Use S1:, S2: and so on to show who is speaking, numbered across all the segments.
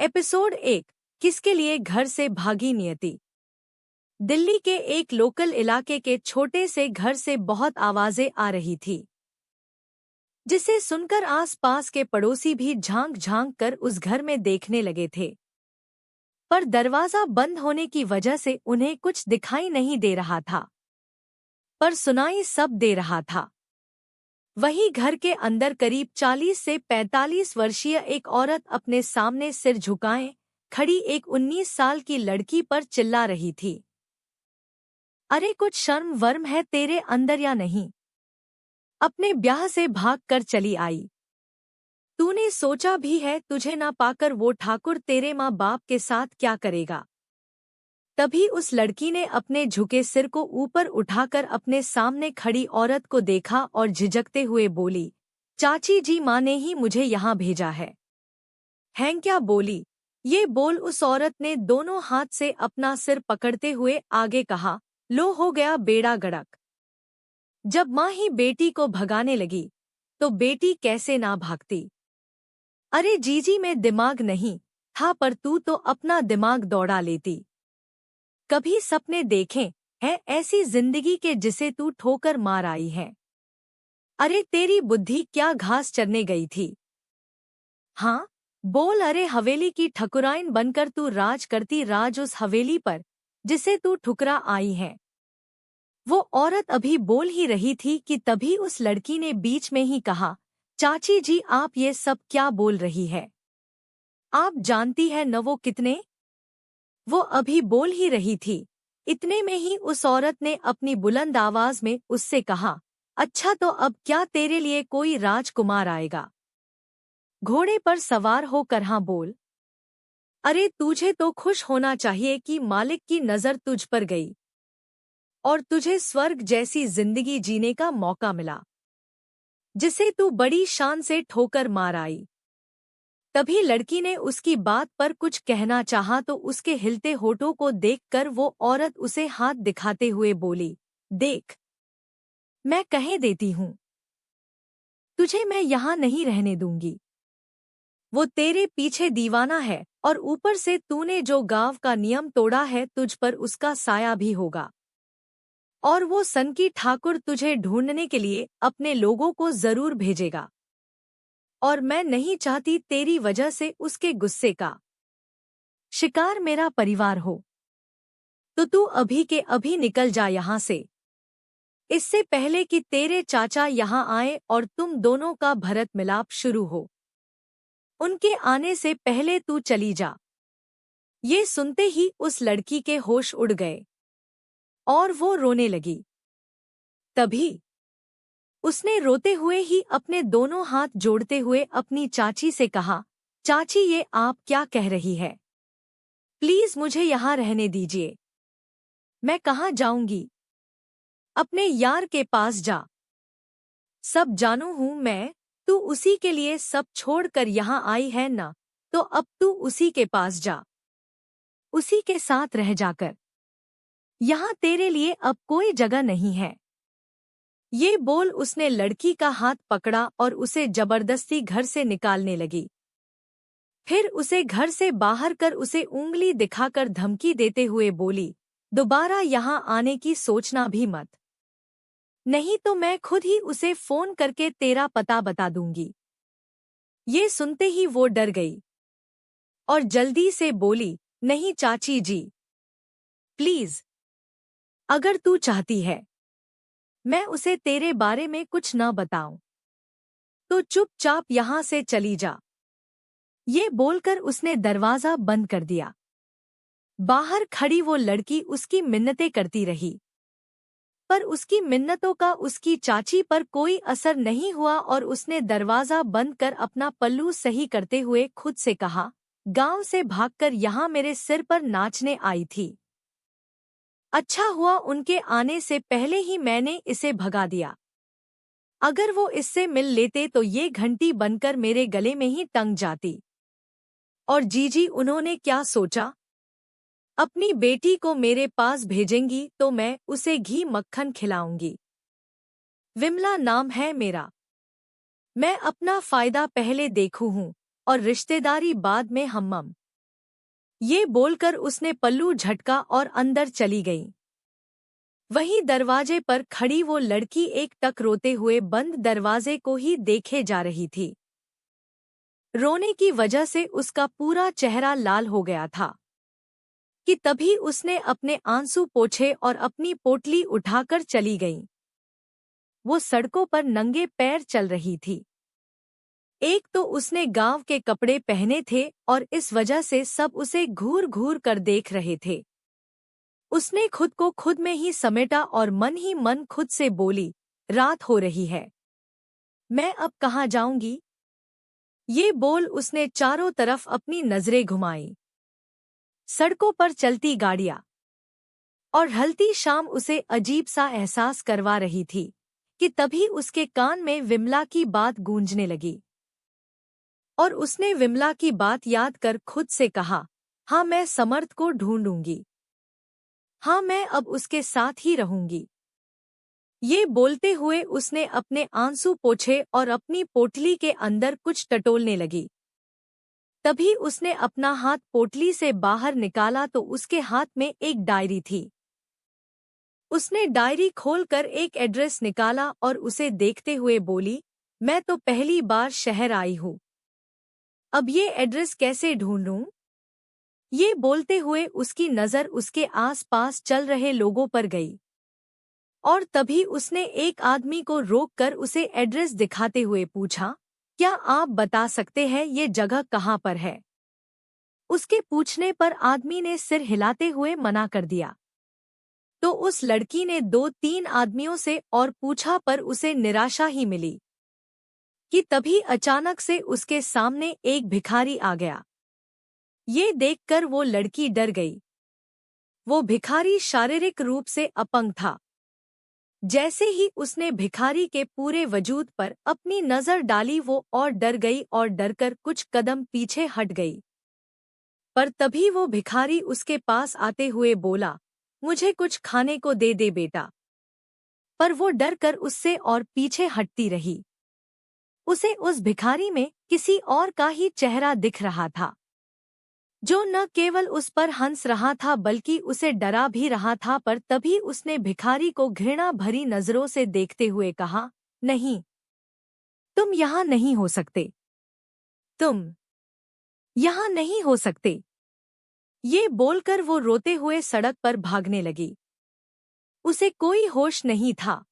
S1: Episode 1। किसके लिए घर से भागी नियति। दिल्ली के एक लोकल इलाके के छोटे से घर से बहुत आवाजें आ रही थी, जिसे सुनकर आस-पास के पड़ोसी भी झांक झांक कर उस घर में देखने लगे थे। पर दरवाजा बंद होने की वजह से उन्हें कुछ दिखाई नहीं दे रहा था, पर सुनाई सब दे रहा था। वहीं घर के अंदर करीब 40 से 45 वर्षीय एक औरत अपने सामने सिर झुकाए खड़ी एक 19 साल की लड़की पर चिल्ला रही थी। अरे कुछ शर्म वर्म है तेरे अंदर या नहीं? अपने ब्याह से भाग कर चली आई। तूने सोचा भी है तुझे ना पाकर वो ठाकुर तेरे माँ बाप के साथ क्या करेगा? तभी उस लड़की ने अपने झुके सिर को ऊपर उठाकर अपने सामने खड़ी औरत को देखा और झिझकते हुए बोली, चाची जी, माँ ने ही मुझे यहाँ भेजा है। हैं क्या बोली? ये बोल उस औरत ने दोनों हाथ से अपना सिर पकड़ते हुए आगे कहा, लो हो गया बेड़ा गड़क। जब माँ ही बेटी को भगाने लगी तो बेटी कैसे ना भागती। अरे जीजी में दिमाग नहीं था, पर तू तो अपना दिमाग दौड़ा लेती। कभी सपने देखे हैं ऐसी जिंदगी के जिसे तू ठोकर मार आई है? अरे तेरी बुद्धि क्या घास चरने गई थी? हाँ बोल, अरे हवेली की ठकुराइन बनकर तू राज करती, राज उस हवेली पर जिसे तू ठुकरा आई है। वो औरत अभी बोल ही रही थी कि तभी उस लड़की ने बीच में ही कहा, चाची जी आप ये सब क्या बोल रही है? आप जानती है न वो कितने। वो अभी बोल ही रही थी, इतने में ही उस औरत ने अपनी बुलंद आवाज में उससे कहा, अच्छा तो अब क्या तेरे लिए कोई राजकुमार आएगा? घोड़े पर सवार होकर हाँ बोल। अरे तुझे तो खुश होना चाहिए कि मालिक की नजर तुझ पर गई और तुझे स्वर्ग जैसी जिंदगी जीने का मौका मिला, जिसे तू बड़ी शान से ठोकर मार आई। तभी लड़की ने उसकी बात पर कुछ कहना चाहा तो उसके हिलते होठों को देखकर वो औरत उसे हाथ दिखाते हुए बोली, देख मैं कह देती हूँ, तुझे मैं यहाँ नहीं रहने दूंगी। वो तेरे पीछे दीवाना है और ऊपर से तूने जो गांव का नियम तोड़ा है तुझ पर उसका साया भी होगा। और वो सनकी ठाकुर तुझे ढूंढने के लिए अपने लोगों को जरूर भेजेगा, और मैं नहीं चाहती तेरी वजह से उसके गुस्से का शिकार मेरा परिवार हो। तो तू अभी के अभी निकल जा यहाँ से, इससे पहले कि तेरे चाचा यहाँ आए और तुम दोनों का भरत मिलाप शुरू हो। उनके आने से पहले तू चली जा। ये सुनते ही उस लड़की के होश उड़ गए और वो रोने लगी। तभी उसने रोते हुए ही अपने दोनों हाथ जोड़ते हुए अपनी चाची से कहा, चाची ये आप क्या कह रही है? प्लीज मुझे यहाँ रहने दीजिए। मैं कहाँ जाऊंगी? अपने यार के पास जा। सब जानू हूँ मैं, तू उसी के लिए सब छोड़कर यहाँ आई है ना, तो अब तू उसी के पास जा, उसी के साथ रह जाकर। यहाँ तेरे लिए अब कोई जगह नहीं है। ये बोल उसने लड़की का हाथ पकड़ा और उसे जबरदस्ती घर से निकालने लगी। फिर उसे घर से बाहर कर उसे उंगली दिखाकर धमकी देते हुए बोली, दोबारा यहाँ आने की सोचना भी मत, नहीं तो मैं खुद ही उसे फोन करके तेरा पता बता दूंगी। ये सुनते ही वो डर गई और जल्दी से बोली, नहीं चाची जी, प्लीज, अगर तू चाहती है मैं उसे तेरे बारे में कुछ न बताऊं तो चुपचाप यहाँ से चली जा। ये बोलकर उसने दरवाजा बंद कर दिया। बाहर खड़ी वो लड़की उसकी मिन्नतें करती रही, पर उसकी मिन्नतों का उसकी चाची पर कोई असर नहीं हुआ और उसने दरवाजा बंद कर अपना पल्लू सही करते हुए खुद से कहा, गांव से भागकर यहाँ मेरे सिर पर नाचने आई थी। अच्छा हुआ उनके आने से पहले ही मैंने इसे भगा दिया। अगर वो इससे मिल लेते तो ये घंटी बनकर मेरे गले में ही टंग जाती। और जीजी उन्होंने क्या सोचा? अपनी बेटी को मेरे पास भेजेंगी तो मैं उसे घी मक्खन खिलाऊंगी। विमला नाम है मेरा। मैं अपना फायदा पहले देखूं हूं और रिश्तेदारी बाद में। हम्मम। ये बोलकर उसने पल्लू झटका और अंदर चली गई। वहीं दरवाजे पर खड़ी वो लड़की एक टक रोते हुए बंद दरवाजे को ही देखे जा रही थी। रोने की वजह से उसका पूरा चेहरा लाल हो गया था कि तभी उसने अपने आंसू पोंछे और अपनी पोटली उठाकर चली गई। वो सड़कों पर नंगे पैर चल रही थी। एक तो उसने गांव के कपड़े पहने थे और इस वजह से सब उसे घूर घूर कर देख रहे थे। उसने खुद को खुद में ही समेटा और मन ही मन खुद से बोली, रात हो रही है, मैं अब कहाँ जाऊंगी? ये बोल उसने चारों तरफ अपनी नजरें घुमाई। सड़कों पर चलती गाड़ियां और ढलती शाम उसे अजीब सा एहसास करवा रही थी कि तभी उसके कान में विमला की बात गूंजने लगी। और उसने विमला की बात याद कर खुद से कहा, हाँ मैं समर्थ को ढूंढूंगी, हाँ मैं अब उसके साथ ही रहूंगी। ये बोलते हुए उसने अपने आंसू पोंछे और अपनी पोटली के अंदर कुछ टटोलने लगी। तभी उसने अपना हाथ पोटली से बाहर निकाला तो उसके हाथ में एक डायरी थी। उसने डायरी खोलकर एक एड्रेस निकाला और उसे देखते हुए बोली, मैं तो पहली बार शहर आई हूँ, अब ये एड्रेस कैसे ढूंढूं? ये बोलते हुए उसकी नज़र उसके आस-पास चल रहे लोगों पर गई और तभी उसने एक आदमी को रोककर उसे एड्रेस दिखाते हुए पूछा, क्या आप बता सकते हैं ये जगह कहाँ पर है? उसके पूछने पर आदमी ने सिर हिलाते हुए मना कर दिया। तो उस लड़की ने 2-3 आदमियों से और पूछा पर उसे निराशा ही मिली कि तभी अचानक से उसके सामने एक भिखारी आ गया। ये देखकर वो लड़की डर गई। वो भिखारी शारीरिक रूप से अपंग था। जैसे ही उसने भिखारी के पूरे वजूद पर अपनी नजर डाली वो और डर गई और डरकर कुछ कदम पीछे हट गई। पर तभी वो भिखारी उसके पास आते हुए बोला, मुझे कुछ खाने को दे दे बेटा। पर वो डरकर उससे और पीछे हटती रही। उसे उस भिखारी में किसी और का ही चेहरा दिख रहा था, जो न केवल उस पर हंस रहा था बल्कि उसे डरा भी रहा था। पर तभी उसने भिखारी को घृणा भरी नजरों से देखते हुए कहा, नहीं, तुम यहाँ नहीं हो सकते, तुम यहाँ नहीं हो सकते। ये बोलकर वो रोते हुए सड़क पर भागने लगी। उसे कोई होश नहीं था,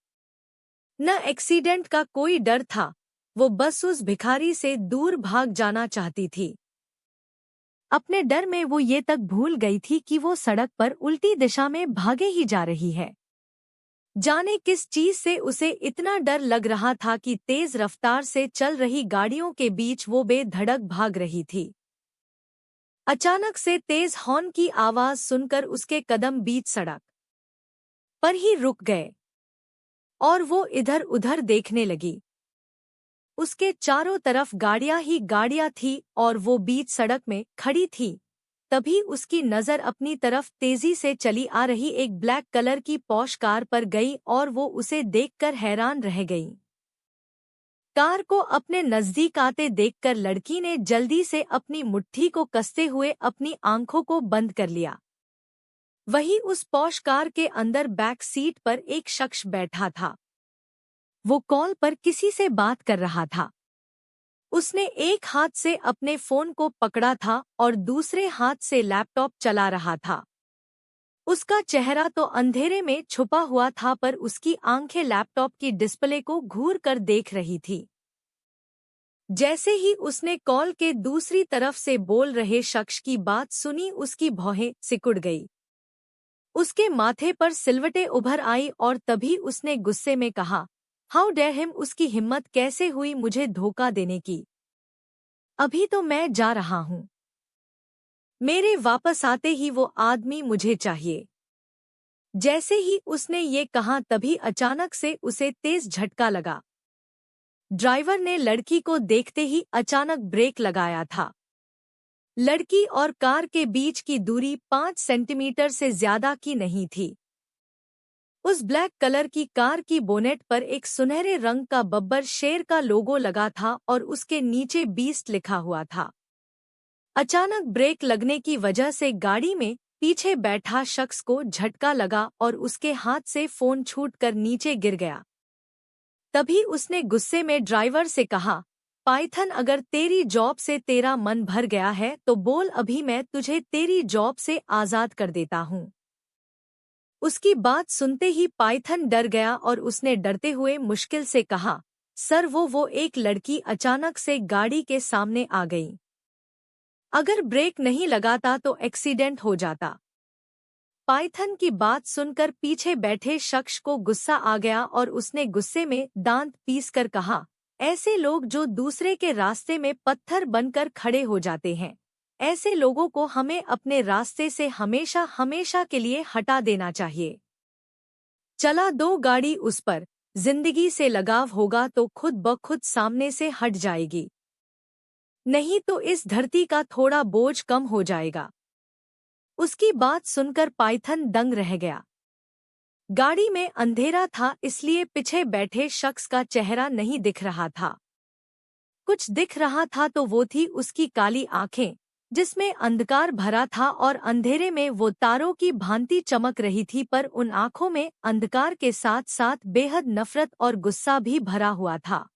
S1: न एक्सीडेंट का कोई डर था। वो बस उस भिखारी से दूर भाग जाना चाहती थी। अपने डर में वो ये तक भूल गई थी कि वो सड़क पर उल्टी दिशा में भागे ही जा रही है। जाने किस चीज से उसे इतना डर लग रहा था कि तेज रफ्तार से चल रही गाड़ियों के बीच वो बेधड़क भाग रही थी। अचानक से तेज हॉर्न की आवाज सुनकर उसके कदम बीच सड़क पर ही रुक गए और वो इधर-उधर देखने लगी। उसके चारों तरफ गाड़ियां ही गाड़ियां थी और वो बीच सड़क में खड़ी थी। तभी उसकी नज़र अपनी तरफ तेजी से चली आ रही एक ब्लैक कलर की पॉश कार पर गई और वो उसे देखकर हैरान रह गई। कार को अपने नजदीक आते देखकर लड़की ने जल्दी से अपनी मुट्ठी को कसते हुए अपनी आंखों को बंद कर लिया। वहीं उस पॉश कार के अंदर बैक सीट पर एक शख्स बैठा था। वो कॉल पर किसी से बात कर रहा था। उसने एक हाथ से अपने फोन को पकड़ा था और दूसरे हाथ से लैपटॉप चला रहा था। उसका चेहरा तो अंधेरे में छुपा हुआ था पर उसकी आंखें लैपटॉप की डिस्प्ले को घूर कर देख रही थी। जैसे ही उसने कॉल के दूसरी तरफ से बोल रहे शख्स की बात सुनी उसकी भौहें सिकुड़ गई। उसके माथे पर सिलवटें उभर आई और तभी उसने गुस्से में कहा, हाउ डेयर हिम, उसकी हिम्मत कैसे हुई मुझे धोखा देने की? अभी तो मैं जा रहा हूँ, मेरे वापस आते ही वो आदमी मुझे चाहिए। जैसे ही उसने ये कहा तभी अचानक से उसे तेज झटका लगा। ड्राइवर ने लड़की को देखते ही अचानक ब्रेक लगाया था। लड़की और कार के बीच की दूरी 5 सेंटीमीटर से ज्यादा की नहीं थी। उस ब्लैक कलर की कार की बोनेट पर एक सुनहरे रंग का बब्बर शेर का लोगो लगा था और उसके नीचे बीस्ट लिखा हुआ था। अचानक ब्रेक लगने की वजह से गाड़ी में पीछे बैठा शख्स को झटका लगा और उसके हाथ से फोन छूटकर नीचे गिर गया। तभी उसने गुस्से में ड्राइवर से कहा, पाइथन, अगर तेरी जॉब से तेरा मन भर गया है तो बोल, अभी मैं तुझे तेरी जॉब से आज़ाद कर देता हूँ। उसकी बात सुनते ही पाइथन डर गया और उसने डरते हुए मुश्किल से कहा, सर, वो एक लड़की अचानक से गाड़ी के सामने आ गई। अगर ब्रेक नहीं लगाता तो एक्सीडेंट हो जाता। पाइथन की बात सुनकर पीछे बैठे शख्स को गुस्सा आ गया और उसने गुस्से में दांत पीसकर कहा, ऐसे लोग जो दूसरे के रास्ते में पत्थर बनकर खड़े हो जाते हैं, ऐसे लोगों को हमें अपने रास्ते से हमेशा हमेशा के लिए हटा देना चाहिए। चला दो गाड़ी उस पर, जिंदगी से लगाव होगा तो खुद ब खुद सामने से हट जाएगी, नहीं तो इस धरती का थोड़ा बोझ कम हो जाएगा। उसकी बात सुनकर पाइथन दंग रह गया। गाड़ी में अंधेरा था, इसलिए पीछे बैठे शख्स का चेहरा नहीं दिख रहा था। कुछ दिख रहा था तो वो थी उसकी काली आंखें, जिसमें अंधकार भरा था और अंधेरे में वो तारों की भांति चमक रही थी, पर उन आंखों में अंधकार के साथ साथ बेहद नफरत और गुस्सा भी भरा हुआ था।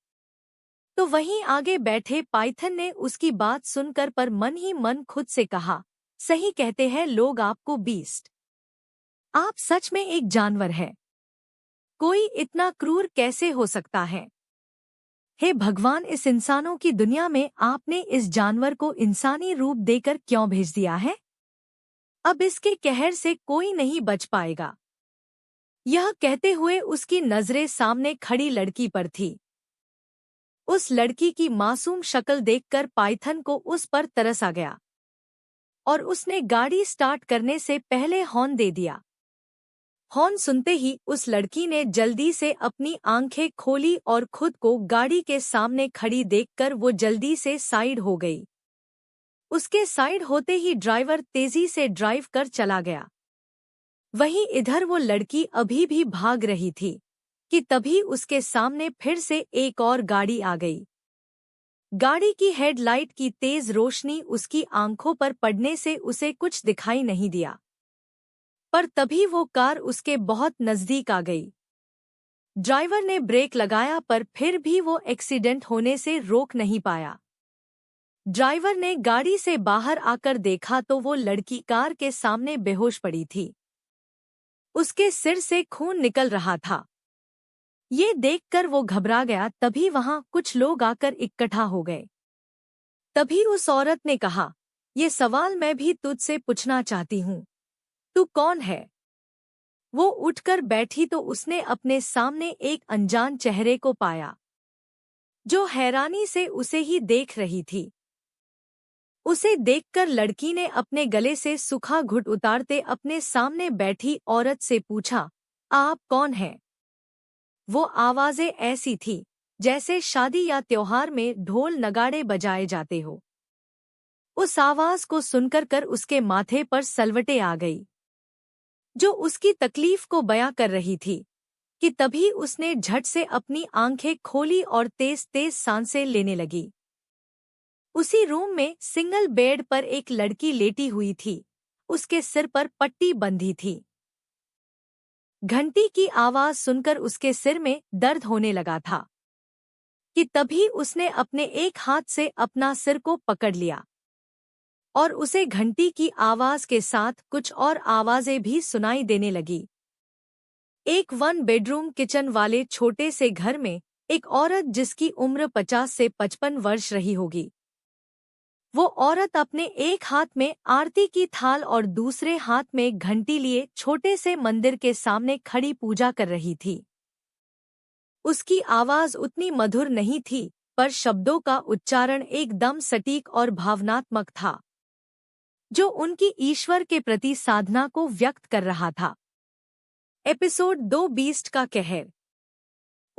S1: तो वहीं आगे बैठे पाइथन ने उसकी बात सुनकर पर मन ही मन खुद से कहा, सही कहते हैं लोग आपको बीस्ट। आप सच में एक जानवर है। कोई इतना क्रूर कैसे हो सकता है? हे भगवान, इस इंसानों की दुनिया में आपने इस जानवर को इंसानी रूप देकर क्यों भेज दिया है? अब इसके कहर से कोई नहीं बच पाएगा। यह कहते हुए उसकी नजरें सामने खड़ी लड़की पर थी। उस लड़की की मासूम शक्ल देखकर पाइथन को उस पर तरस आ गया और उसने गाड़ी स्टार्ट करने से पहले हॉर्न दे दिया। हॉर्न सुनते ही उस लड़की ने जल्दी से अपनी आंखें खोली और खुद को गाड़ी के सामने खड़ी देखकर वो जल्दी से साइड हो गई। उसके साइड होते ही ड्राइवर तेजी से ड्राइव कर चला गया। वहीं इधर वो लड़की अभी भी भाग रही थी कि तभी उसके सामने फिर से एक और गाड़ी आ गई। गाड़ी की हेडलाइट की तेज रोशनी उसकी आंखों पर पड़ने से उसे कुछ दिखाई नहीं दिया, पर तभी वो कार उसके बहुत नजदीक आ गई। ड्राइवर ने ब्रेक लगाया पर फिर भी वो एक्सीडेंट होने से रोक नहीं पाया। ड्राइवर ने गाड़ी से बाहर आकर देखा तो वो लड़की कार के सामने बेहोश पड़ी थी। उसके सिर से खून निकल रहा था। ये देखकर वो घबरा गया। तभी वहां कुछ लोग आकर इकट्ठा हो गए। तभी उस औरत ने कहा, ये सवाल मैं भी तुझसे पूछना चाहती हूँ, तू कौन है? वो उठकर बैठी तो उसने अपने सामने एक अनजान चेहरे को पाया, जो हैरानी से उसे ही देख रही थी। उसे देखकर लड़की ने अपने गले से सूखा घुट उतारते अपने सामने बैठी औरत से पूछा, आप कौन हैं? वो आवाजें ऐसी थी जैसे शादी या त्योहार में ढोल नगाड़े बजाए जाते हो। उस आवाज को सुनकर उसके माथे पर सलवटें आ गई, जो उसकी तकलीफ को बयां कर रही थी। कि तभी उसने झट से अपनी आंखें खोली और तेज तेज सांसें लेने लगी। उसी रूम में सिंगल बेड पर एक लड़की लेटी हुई थी। उसके सिर पर पट्टी बंधी थी। घंटी की आवाज सुनकर उसके सिर में दर्द होने लगा था कि तभी उसने अपने एक हाथ से अपना सिर को पकड़ लिया और उसे घंटी की आवाज के साथ कुछ और आवाजें भी सुनाई देने लगी। एक 1 बेडरूम किचन वाले छोटे से घर में एक औरत जिसकी उम्र 50 से 55 वर्ष रही होगी। वो औरत अपने एक हाथ में आरती की थाल और दूसरे हाथ में घंटी लिए छोटे से मंदिर के सामने खड़ी पूजा कर रही थी। उसकी आवाज उतनी मधुर नहीं थी, पर शब्दों का उच्चारण एकदम सटीक और भावनात्मक था, जो उनकी ईश्वर के प्रति साधना को व्यक्त कर रहा था। एपिसोड 2 बीस्ट का कहर।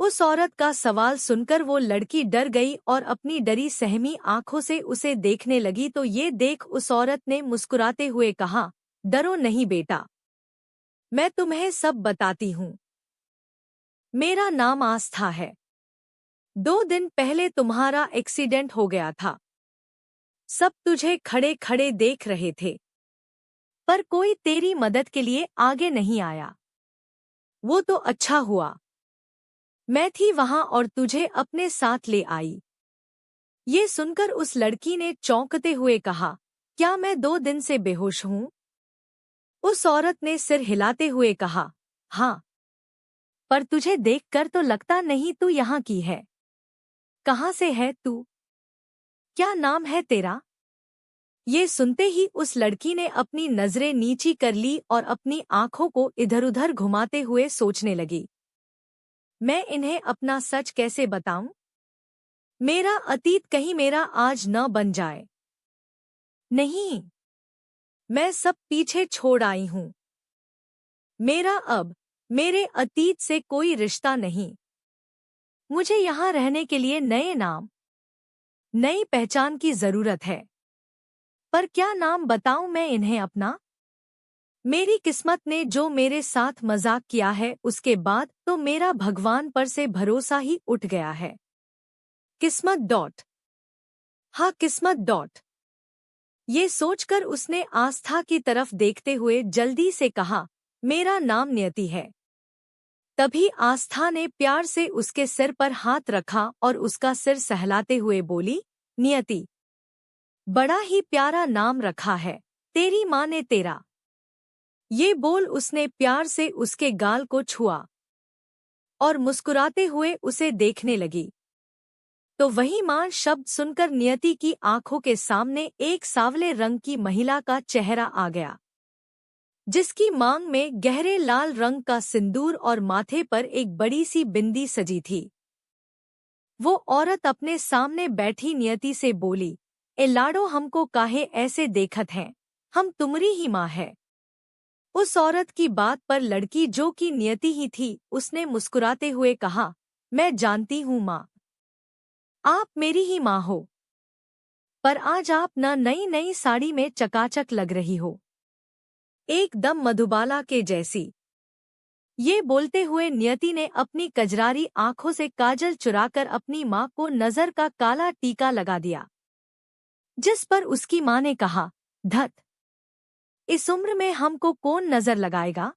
S1: उस औरत का सवाल सुनकर वो लड़की डर गई और अपनी डरी सहमी आंखों से उसे देखने लगी तो ये देख उस औरत ने मुस्कुराते हुए कहा, डरो नहीं बेटा, मैं तुम्हें सब बताती हूँ। मेरा नाम आस्था है। 2 दिन पहले तुम्हारा एक्सीडेंट हो गया था। सब तुझे खड़े खड़े देख रहे थे, पर कोई तेरी मदद के लिए आगे नहीं आया। वो तो अच्छा हुआ, मैं थी वहां और तुझे अपने साथ ले आई। ये सुनकर उस लड़की ने चौंकते हुए कहा, क्या मैं 2 दिन से बेहोश हूं? उस औरत ने सिर हिलाते हुए कहा, हाँ, पर तुझे देखकर तो लगता नहीं तू यहाँ की है। कहाँ से है तू? क्या नाम है तेरा? ये सुनते ही उस लड़की ने अपनी नजरें नीची कर ली और अपनी आंखों को इधर-उधर घुमाते हुए सोचने लगी। मैं इन्हें अपना सच कैसे बताऊं? मेरा अतीत कहीं मेरा आज न बन जाए। नहीं, मैं सब पीछे छोड़ आई हूं। मेरा अब मेरे अतीत से कोई रिश्ता नहीं। मुझे यहाँ रहने के लिए नए नाम, नई पहचान की जरूरत है। पर क्या नाम बताऊं मैं इन्हें अपना? मेरी किस्मत ने जो मेरे साथ मजाक किया है उसके बाद तो मेरा भगवान पर से भरोसा ही उठ गया है। किस्मत डॉट। हाँ, किस्मत डॉट। ये सोचकर उसने आस्था की तरफ देखते हुए जल्दी से कहा, मेरा नाम नियति है। तभी आस्था ने प्यार से उसके सिर पर हाथ रखा और उसका सिर सहलाते हुए बोली, नियति, बड़ा ही प्यारा नाम रखा है, तेरी माँ ने तेरा। ये बोल उसने प्यार से उसके गाल को छुआ और मुस्कुराते हुए उसे देखने लगी। तो वही माँ शब्द सुनकर नियति की आंखों के सामने एक सांवले रंग की महिला का चेहरा आ गया, जिसकी मांग में गहरे लाल रंग का सिंदूर और माथे पर एक बड़ी सी बिंदी सजी थी। वो औरत अपने सामने बैठी नियति से बोली, ए लाडो, हमको काहे ऐसे देखत हैं, हम तुम्हारी ही माँ है। उस औरत की बात पर लड़की, जो कि नियति ही थी, उसने मुस्कुराते हुए कहा, मैं जानती हूँ माँ, आप मेरी ही माँ हो, पर आज आप न नई नई साड़ी में चकाचक लग रही हो, एकदम मधुबाला के जैसी। ये बोलते हुए नियति ने अपनी कजरारी आंखों से काजल चुराकर अपनी माँ को नजर का काला टीका लगा दिया, जिस पर उसकी माँ ने कहा, धत, इस उम्र में हमको कौन नजर लगाएगा?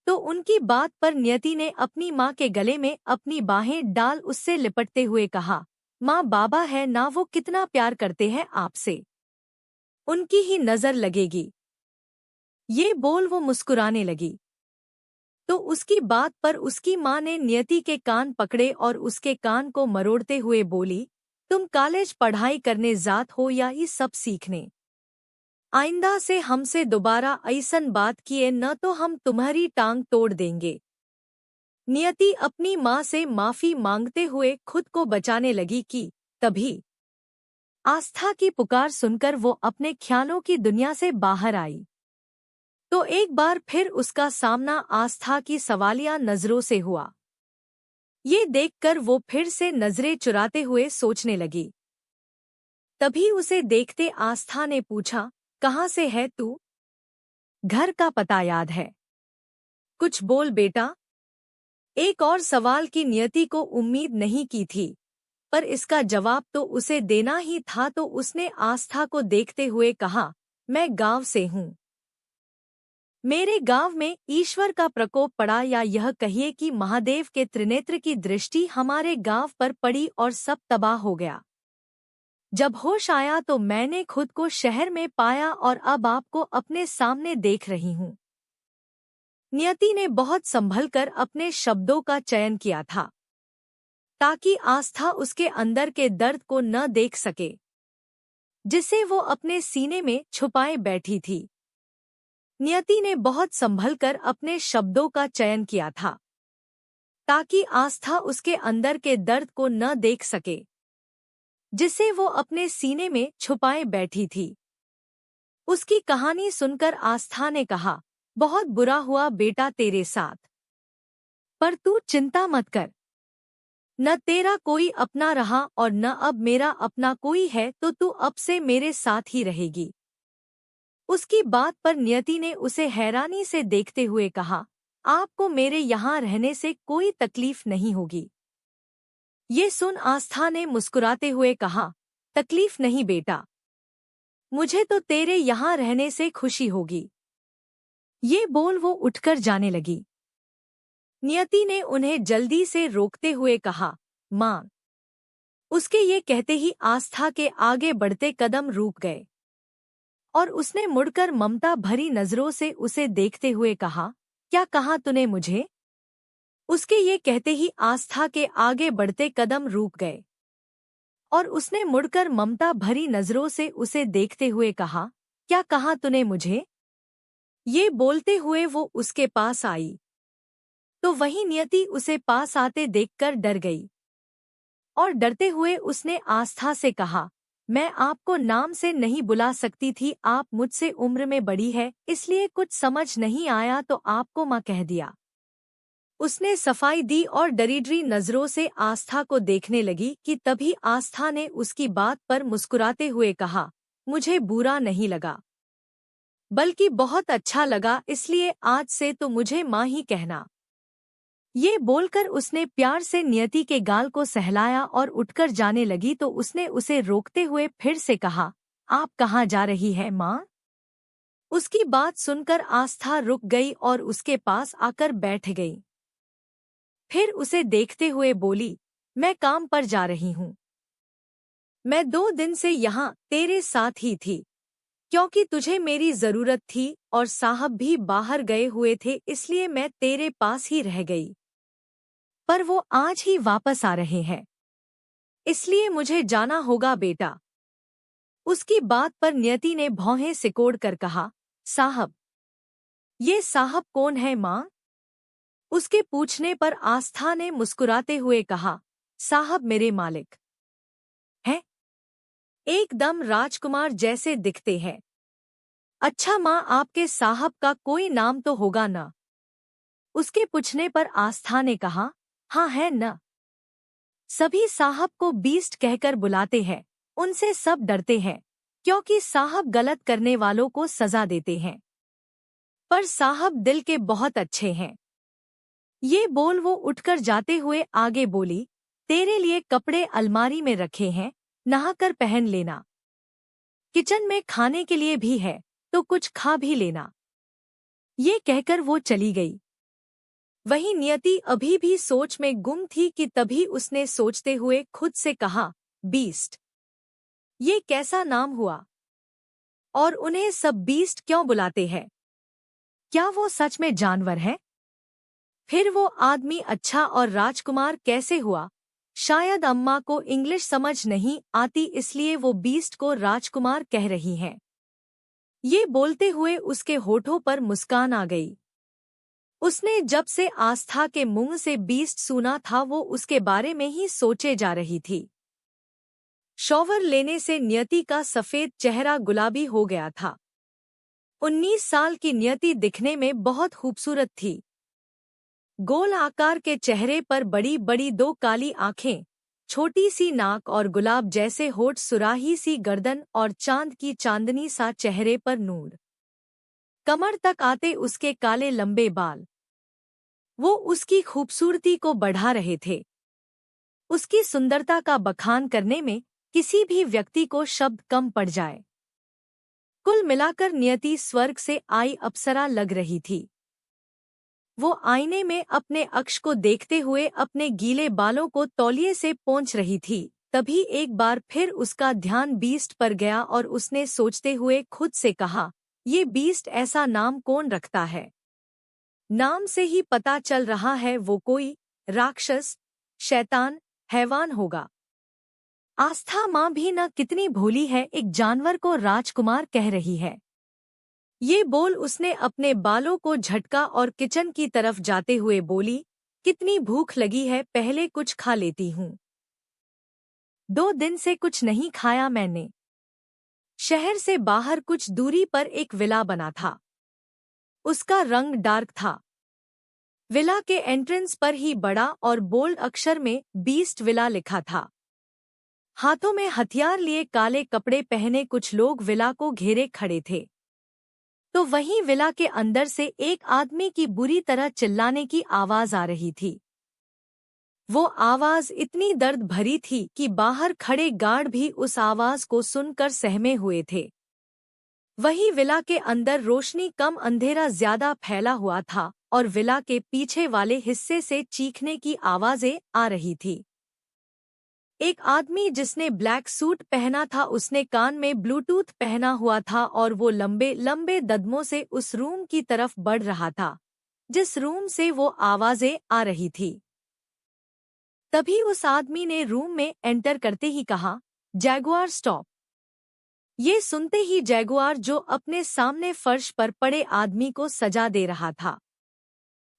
S1: तो उनकी बात पर नियति ने अपनी माँ के गले में अपनी बाहें डाल उससे लिपटते हुए कहा, माँ बाबा है ना, वो कितना प्यार करते हैं आपसे, उनकी ही नजर लगेगी। ये बोल वो मुस्कुराने लगी। तो उसकी बात पर उसकी माँ ने नियति के कान पकड़े और उसके कान को मरोड़ते हुए बोली, तुम कॉलेज पढ़ाई करने जात हो या ये सब सीखने? आइंदा से हमसे दोबारा ऐसन बात किए न तो हम तुम्हारी टांग तोड़ देंगे। नियति अपनी माँ से माफी मांगते हुए खुद को बचाने लगी कि तभी आस्था की पुकार सुनकर वो अपने ख्यालों की दुनिया से बाहर आई। तो एक बार फिर उसका सामना आस्था की सवालिया नजरों से हुआ। ये देखकर वो फिर से नजरें चुराते हुए सोचने लगी। तभी उसे देखते आस्था ने पूछा, कहाँ से है तू? घर का पता याद है? कुछ बोल बेटा। एक और सवाल की नियति को उम्मीद नहीं की थी, पर इसका जवाब तो उसे देना ही था, तो उसने आस्था को देखते हुए कहा, मैं गांव से हूँ। मेरे गांव में ईश्वर का प्रकोप पड़ा, या यह कहिए कि महादेव के त्रिनेत्र की दृष्टि हमारे गांव पर पड़ी और सब तबाह हो गया। जब होश आया तो मैंने खुद को शहर में पाया और अब आपको अपने सामने देख रही हूँ। नियति ने बहुत संभलकर अपने शब्दों का चयन किया था, ताकि आस्था उसके अंदर के दर्द को न देख सके, जिसे वो अपने सीने में छुपाए बैठी थी। नियति ने बहुत संभलकर अपने शब्दों का चयन किया था, ताकि आस्था उसके अंदर के दर्द को न देख सके, जिसे वो अपने सीने में छुपाए बैठी थी। उसकी कहानी सुनकर आस्था ने कहा, बहुत बुरा हुआ बेटा तेरे साथ, पर तू चिंता मत कर। न तेरा कोई अपना रहा और न अब मेरा अपना कोई है, तो तू अब से मेरे साथ ही रहेगी। उसकी बात पर नियति ने उसे हैरानी से देखते हुए कहा, आपको मेरे यहाँ रहने से कोई तकलीफ नहीं होगी। ये सुन आस्था ने मुस्कुराते हुए कहा, तकलीफ नहीं बेटा, मुझे तो तेरे यहाँ रहने से खुशी होगी। ये बोल वो उठकर जाने लगी। नियति ने उन्हें जल्दी से रोकते हुए कहा, माँ। उसके ये कहते ही आस्था के आगे बढ़ते कदम रुक गए और उसने मुड़कर ममता भरी नजरों से उसे देखते हुए कहा, क्या कहा तूने मुझे? उसके ये कहते ही आस्था के आगे बढ़ते कदम रुक गए और उसने मुड़कर ममता भरी नजरों से उसे देखते हुए कहा, क्या कहा तूने मुझे? ये बोलते हुए वो उसके पास आई तो वही नियति उसे पास आते देखकर डर गई और डरते हुए उसने आस्था से कहा, मैं आपको नाम से नहीं बुला सकती थी, आप मुझसे उम्र में बड़ी है, इसलिए कुछ समझ नहीं आया तो आपको माँ कह दिया। उसने सफाई दी और डरीडरी नजरों से आस्था को देखने लगी कि तभी आस्था ने उसकी बात पर मुस्कुराते हुए कहा, मुझे बुरा नहीं लगा, बल्कि बहुत अच्छा लगा, इसलिए आज से तो मुझे माँ ही कहना। ये बोलकर उसने प्यार से नियति के गाल को सहलाया और उठकर जाने लगी तो उसने उसे रोकते हुए फिर से कहा, आप कहाँ जा रही है माँ? उसकी बात सुनकर आस्था रुक गई और उसके पास आकर बैठ गई। फिर उसे देखते हुए बोली, मैं काम पर जा रही हूँ। मैं 2 दिन से यहाँ तेरे साथ ही थी, क्योंकि तुझे मेरी जरूरत थी और साहब भी बाहर गए हुए थे, इसलिए मैं तेरे पास ही रह गई। पर वो आज ही वापस आ रहे हैं, इसलिए मुझे जाना होगा बेटा। उसकी बात पर नियति ने भौहें सिकोड़ कर कहा, साहब। ये साहब कौन है माँ? उसके पूछने पर आस्था ने मुस्कुराते हुए कहा, साहब मेरे मालिक हैं, एकदम राजकुमार जैसे दिखते हैं। अच्छा माँ, आपके साहब का कोई नाम तो होगा न? उसके पूछने पर आस्था ने कहा, हाँ है न। सभी साहब को बीस्ट कहकर बुलाते हैं, उनसे सब डरते हैं, क्योंकि साहब गलत करने वालों को सजा देते हैं। पर साहब दिल के बहुत अच्छे हैं। ये बोल वो उठकर जाते हुए आगे बोली, तेरे लिए कपड़े अलमारी में रखे हैं, नहाकर पहन लेना। किचन में खाने के लिए भी है, तो कुछ खा भी लेना। ये कहकर वो चली गई। वही नियति अभी भी सोच में गुम थी कि तभी उसने सोचते हुए खुद से कहा, बीस्ट। ये कैसा नाम हुआ? और उन्हें सब बीस्ट क्यों बुलाते हैं? क्या वो सच में जानवर है? फिर वो आदमी अच्छा और राजकुमार कैसे हुआ? शायद अम्मा को इंग्लिश समझ नहीं आती, इसलिए वो बीस्ट को राजकुमार कह रही हैं। ये बोलते हुए उसके होठों पर मुस्कान आ गई। उसने जब से आस्था के मुंह से बीस्ट सुना था वो उसके बारे में ही सोचे जा रही थी। शॉवर लेने से नियति का सफेद चेहरा गुलाबी हो गया था। 19 साल की नियति दिखने में बहुत खूबसूरत थी। गोल आकार के चेहरे पर बड़ी बड़ी 2 काली आंखें, छोटी सी नाक और गुलाब जैसे होठ, सुराही सी गर्दन और चांद की चांदनी सा चेहरे पर नूर। कमर तक आते उसके काले लंबे बाल वो उसकी खूबसूरती को बढ़ा रहे थे। उसकी सुंदरता का बखान करने में किसी भी व्यक्ति को शब्द कम पड़ जाए। कुल मिलाकर नियति स्वर्ग से आई अप्सरा लग रही थी। वो आईने में अपने अक्ष को देखते हुए अपने गीले बालों को तौलिए से पोंछ रही थी। तभी एक बार फिर उसका ध्यान बीस्ट पर गया और उसने सोचते हुए खुद से कहा, ये बीस्ट ऐसा नाम कौन रखता है? नाम से ही पता चल रहा है वो कोई राक्षस, शैतान, हैवान होगा। आस्था माँ भी न कितनी भोली है, एक जानवर को राजकुमार कह रही है। ये बोल उसने अपने बालों को झटका और किचन की तरफ जाते हुए बोली, कितनी भूख लगी है, पहले कुछ खा लेती हूँ। 2 दिन से कुछ नहीं खाया मैंने। शहर से बाहर कुछ दूरी पर एक विला बना था। उसका रंग डार्क था। विला के एंट्रेंस पर ही बड़ा और बोल्ड अक्षर में बीस्ट विला लिखा था। हाथों में हथियार लिए काले कपड़े पहने कुछ लोग विला को घेरे खड़े थे। तो वहीं विला के अंदर से एक आदमी की बुरी तरह चिल्लाने की आवाज आ रही थी। वो आवाज इतनी दर्द भरी थी कि बाहर खड़े गार्ड भी उस आवाज को सुनकर सहमे हुए थे। वही विला के अंदर रोशनी कम, अंधेरा ज्यादा फैला हुआ था और विला के पीछे वाले हिस्से से चीखने की आवाजें आ रही थी। एक आदमी जिसने ब्लैक सूट पहना था, उसने कान में ब्लूटूथ पहना हुआ था और वो लंबे लंबे कदमों से उस रूम की तरफ बढ़ रहा था जिस रूम से वो आवाजें आ रही थी। तभी उस आदमी ने रूम में एंटर करते ही कहा, जैगुआर स्टॉप। ये सुनते ही जैगुआर, जो अपने सामने फर्श पर पड़े आदमी को सजा दे रहा था,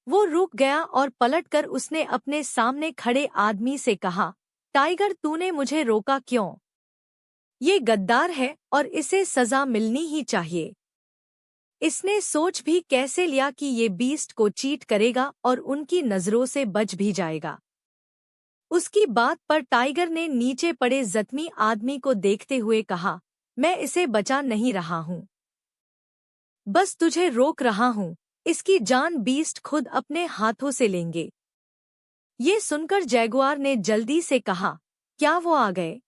S1: वो रुक गया और पलटकर उसने अपने सामने खड़े आदमी से कहा, टाइगर, तूने मुझे रोका क्यों? ये गद्दार है और इसे सजा मिलनी ही चाहिए। इसने सोच भी कैसे लिया कि ये बीस्ट को चीट करेगा और उनकी नजरों से बच भी जाएगा। उसकी बात पर टाइगर ने नीचे पड़े जख्मी आदमी को देखते हुए कहा, मैं इसे बचा नहीं रहा हूँ, बस तुझे रोक रहा हूँ। इसकी जान बीस्ट खुद अपने हाथों से लेंगे। ये सुनकर जैगुआर ने जल्दी से कहा, क्या वो आ गए?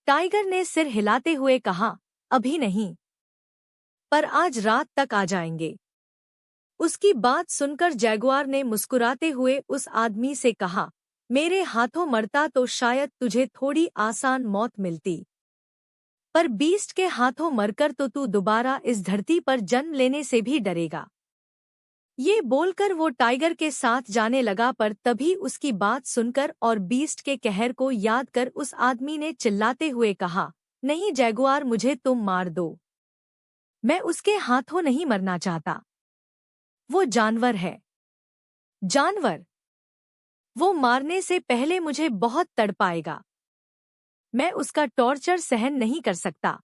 S1: टाइगर ने सिर हिलाते हुए कहा, अभी नहीं, पर आज रात तक आ जाएंगे। उसकी बात सुनकर जैगुआर ने मुस्कुराते हुए उस आदमी से कहा, मेरे हाथों मरता तो शायद तुझे थोड़ी आसान मौत मिलती, पर बीस्ट के हाथों मरकर तो तू दोबारा इस धरती पर जन्म लेने से भी डरेगा। ये बोलकर वो टाइगर के साथ जाने लगा, पर तभी उसकी बात सुनकर और बीस्ट के कहर को याद कर उस आदमी ने चिल्लाते हुए कहा, नहीं जैगुआर, मुझे तुम मार दो, मैं उसके हाथों नहीं मरना चाहता। वो जानवर है। जानवर? वो मारने से पहले मुझे बहुत तड़पाएगा। मैं उसका टॉर्चर सहन नहीं कर सकता।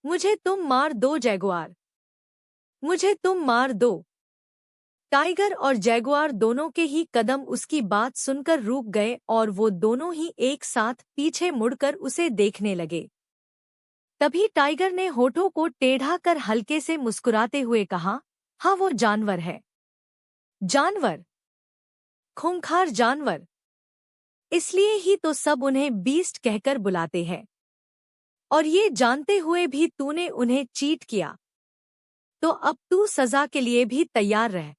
S1: मुझे तुम मार दो जैगुआर, मुझे तुम मार दो। टाइगर और जैगुआर दोनों के ही कदम उसकी बात सुनकर रुक गए और वो दोनों ही एक साथ पीछे मुड़कर उसे देखने लगे। तभी टाइगर ने होठों को टेढ़ा कर हल्के से मुस्कुराते हुए कहा, हाँ, वो जानवर है। जानवर? खूंखार जानवर। इसलिए ही तो सब उन्हें बीस्ट कहकर बुलाते हैं। और ये जानते हुए भी तूने उन्हें चीट किया, तो अब तू सजा के लिए भी तैयार रह।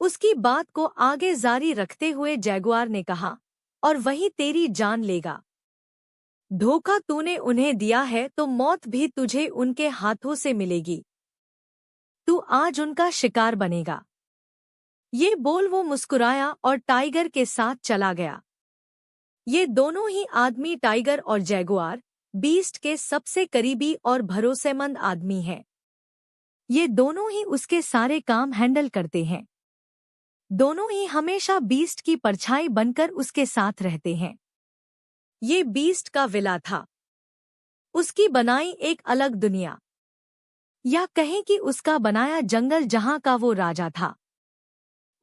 S1: उसकी बात को आगे जारी रखते हुए जैगुआर ने कहा, और वही तेरी जान लेगा। धोखा तूने उन्हें दिया है तो मौत भी तुझे उनके हाथों से मिलेगी। तू आज उनका शिकार बनेगा। ये बोल वो मुस्कुराया और टाइगर के साथ चला गया। ये दोनों ही आदमी, टाइगर और जैगुआर, बीस्ट के सबसे करीबी और भरोसेमंद आदमी हैं। ये दोनों ही उसके सारे काम हैंडल करते हैं। दोनों ही हमेशा बीस्ट की परछाई बनकर उसके साथ रहते हैं। ये बीस्ट का विला था। उसकी बनाई एक अलग दुनिया, या कहें कि उसका बनाया जंगल जहां का वो राजा था।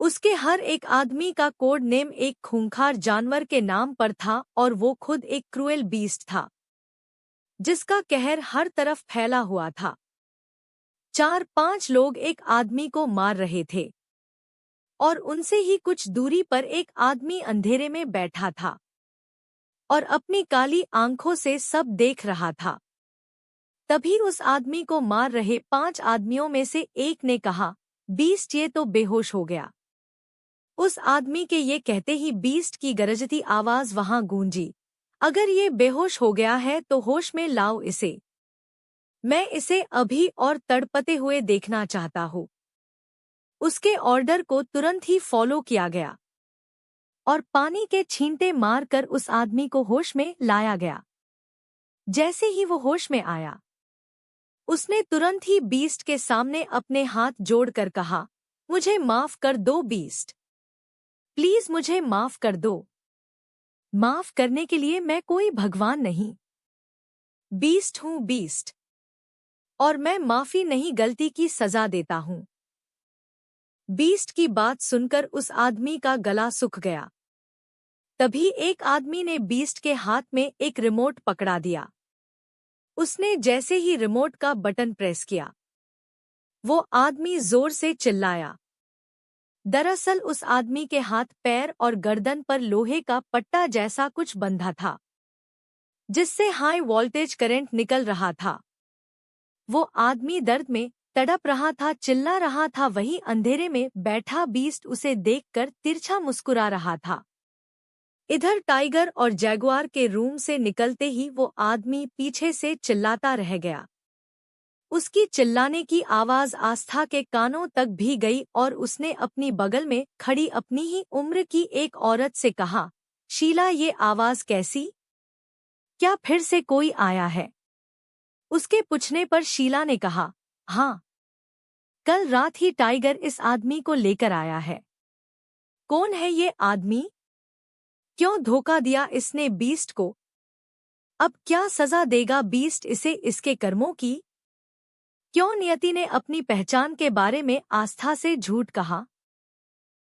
S1: उसके हर एक आदमी का कोड नेम एक खूंखार जानवर के नाम पर था और वो खुद एक क्रूएल बीस्ट था जिसका कहर हर तरफ फैला हुआ था। 4-5 लोग एक आदमी को मार रहे थे और उनसे ही कुछ दूरी पर एक आदमी अंधेरे में बैठा था और अपनी काली आंखों से सब देख रहा था। तभी उस आदमी को मार रहे 5 आदमियों में से एक ने कहा, बीस्ट ये तो बेहोश हो गया। उस आदमी के ये कहते ही बीस्ट की गरजती आवाज वहां गूंजी, अगर ये बेहोश हो गया है तो होश में लाओ इसे। मैं इसे अभी और तड़पते हुए देखना चाहता हूँ। उसके ऑर्डर को तुरंत ही फॉलो किया गया और पानी के छींटे मारकर उस आदमी को होश में लाया गया। जैसे ही वो होश में आया, उसने तुरंत ही बीस्ट के सामने अपने हाथ जोड़कर कहा, मुझे माफ कर दो बीस्ट, प्लीज मुझे माफ कर दो। माफ करने के लिए मैं कोई भगवान नहीं, बीस्ट हूँ बीस्ट, और मैं माफी नहीं, गलती की सजा देता हूँ। बीस्ट की बात सुनकर उस आदमी का गला सूख गया। तभी एक आदमी ने बीस्ट के हाथ में एक रिमोट पकड़ा दिया। उसने जैसे ही रिमोट का बटन प्रेस किया, वो आदमी जोर से चिल्लाया। दरअसल उस आदमी के हाथ, पैर और गर्दन पर लोहे का पट्टा जैसा कुछ बंधा था जिससे हाई वोल्टेज करंट निकल रहा था। वो आदमी दर्द में तड़प रहा था, चिल्ला रहा था। वही अंधेरे में बैठा बीस्ट उसे देखकर तिरछा मुस्कुरा रहा था। इधर टाइगर और जैगुआर के रूम से निकलते ही वो आदमी पीछे से चिल्लाता रह गया। उसकी चिल्लाने की आवाज आस्था के कानों तक भी गई और उसने अपनी बगल में खड़ी अपनी ही उम्र की एक औरत से कहा, शीला, ये आवाज कैसी? क्या फिर से कोई आया है? उसके पूछने पर शीला ने कहा, हाँ, कल रात ही टाइगर इस आदमी को लेकर आया है। कौन है ये आदमी? क्यों धोखा दिया इसने बीस्ट को? अब क्या सजा देगा बीस्ट इसे इसके कर्मों की? क्यों नियति ने अपनी पहचान के बारे में आस्था से झूठ कहा?